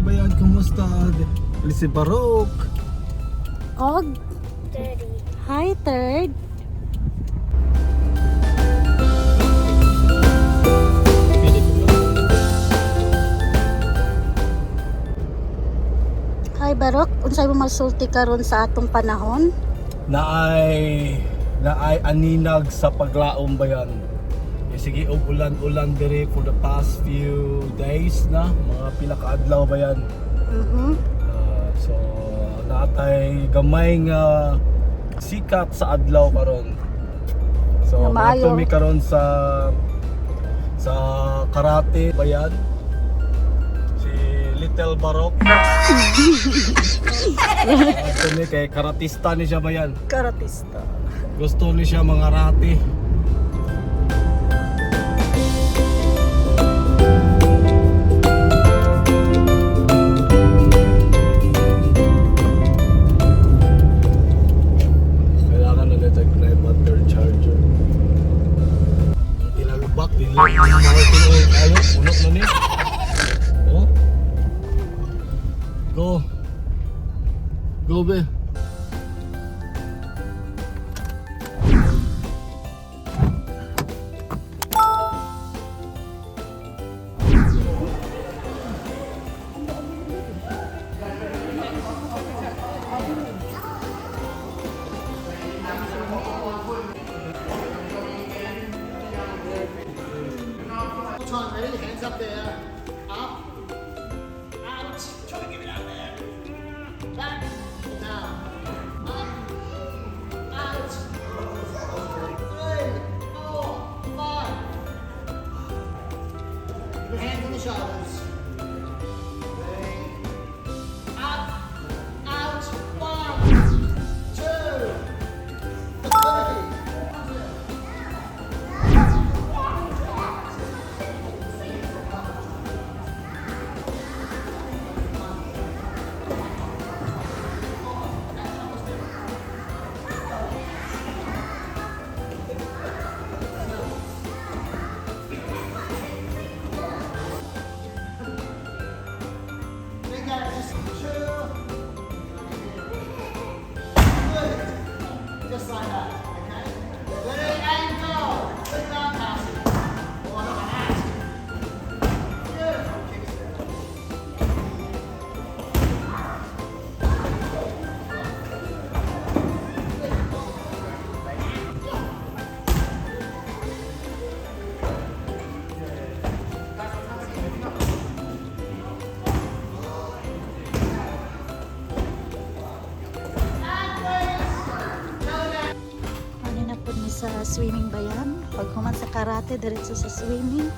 bayan, kumusta? Si Barok. Og? 30. Hi, third. Hi, Barok. Unsay mo masulti karon sa atong panahon? Naay aninag sa paglaom bayan. Sige, og ulan-ulan dire for the past few days na, mga pila ka adlaw bayan. So natay gamay nga sikat sa adlaw karon. So mato mi karon sa karate bayan. Si Little Barok. Ito ni kay karatista ni siya bayan. Karatista. Gusto ni siya mga rati. Go. Go be. Ready? Hands up there. Up. Out. Try to get it out there. Back. Down. Up. Out. 3, 4, 5. Your hands on the shoulders. Up. Out. 1, 2, 3. Just like that, okay? Ready and go. Sit down, pass it. Oh, no, that. Beautiful. Sa swimming bayan, pag human sa karate diretso sa swimming.